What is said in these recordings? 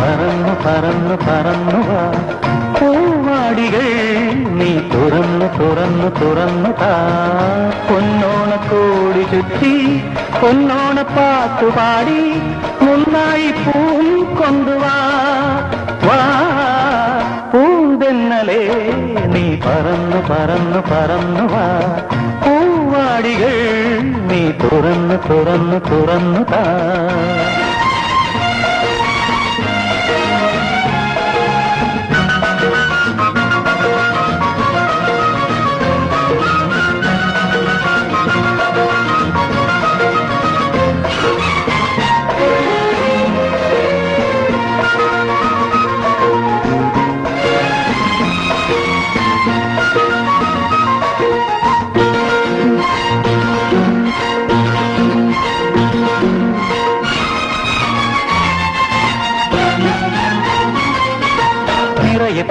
പറന്നു പറന്നു പറന്നു വാ പൂവാടികൾ നീ തുറന്നു തുറന്നു തുറന്നു താ പൊന്നോണക്കോടി ചുറ്റി പൊന്നോണ പാട്ടുപാടി മുന്നായി പൂം കൊണ്ടുവാ വാ പൂന്തെന്നലേ നീ പറന്നു പറന്നു പറന്നു വാ പൂവാടികൾ നീ തുറന്നു തുറന്നു തുറന്നു താ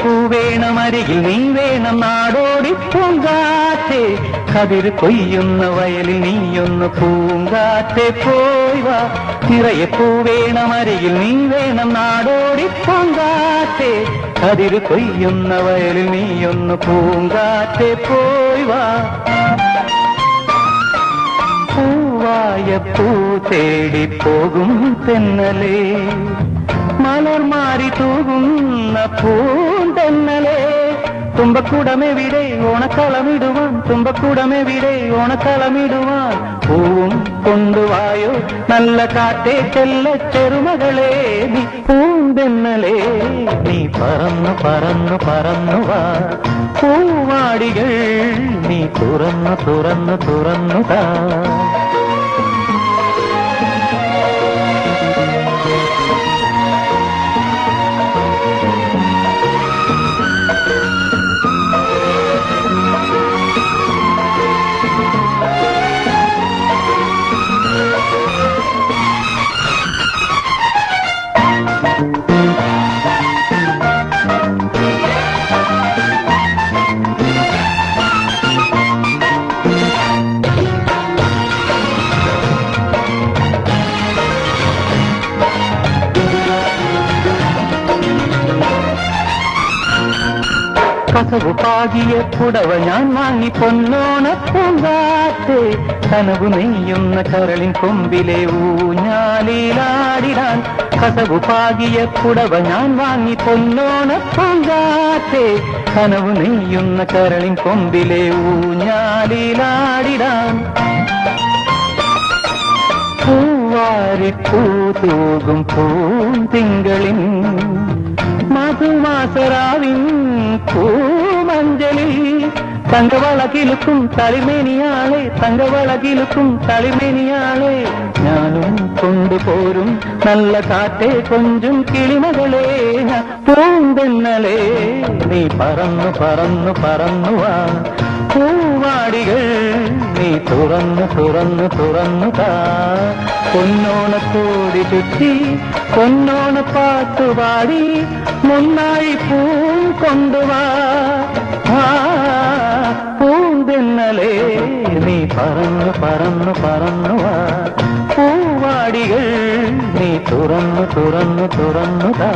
പൂവേണം അരികിൽ നീ വേണം നാടോടി പൂങ്കാറ്റേ കതിര് കൊയ്യുന്ന വയലിൽ നീയൊന്ന് പൂങ്കാറ്റെ പോയി വാ നിറയെ പൂവേണം അരികിൽ നീ വേണം നാടോടി പൂങ്കാറ്റേ കതിര് കൊയ്യുന്ന വയലിൽ നീയൊന്ന് പൂങ്കാറ്റെ പോയി വാ പൂവായ പൂ തേടി പോകും തെന്നലേ മലർ മാറി തൂകുന്ന പൂന്തന്നലേ തുമ്പക്കൂടമെവിടെ ഓണക്കളമിടുവാൻ തുമ്പക്കൂടമെവിടെ ഓണക്കളമിടുവാൻ പൂവും കൊണ്ടുവായോ നല്ല കാറ്റേ ചെല്ല ചെറുമകളെ നീ പൂന്തന്നലേ നീ പറന്നു പറന്നു പറന്നു വാ പൂവാടികൾ നീ തുറന്നു തുറന്നു തുറന്നു താ കസവു പാകിയ പുടവ ഞാൻ വാങ്ങി പൊന്നോണ പൂങ്കാറ്റേ കനവു നെയ്യുന്ന കരളിൻ കൊമ്പിലെ ഊഞ്ഞാലിലാടിടാൻ കസവു പാകിയ പുടവ ഞാൻ വാങ്ങി പൊന്നോണ പൂങ്കാറ്റേ കനവു നെയ്യുന്ന കരളിൻ കൊമ്പിലെ ഊഞ്ഞാലിലാടിടാൻ പൂവാരിപ്പൂ തൂകും പൂന്തിങ്കളിൻ മധുമാസരാവിൻ പൂമഞ്ചലിൽ തങ്കവളകിലുക്കും തളിമേനിയാളെ തങ്കവളകിലുക്കും തളിമേനിയാളെ ഞാനും കൊണ്ടുപോരും നല്ല കാറ്റേ കൊഞ്ചും കിളിമകളെ പൂന്തെന്നലേ നീ പറന്നു പറന്നു പറന്നു വാ പൂവാടികൾ നീ തുറന്നു തുറന്നു തുറന്നു താ പൊന്നോണക്കോടി ചുറ്റി പൊന്നോണ പാട്ടുപാടി മുന്നായി പൂം കൊണ്ടുവാ പൂന്തെന്നലേ നീ പറന്നു പറന്നു പറന്നു വാ പൂവാടികൾ നീ തുറന്നു തുറന്നു തുറന്നു താ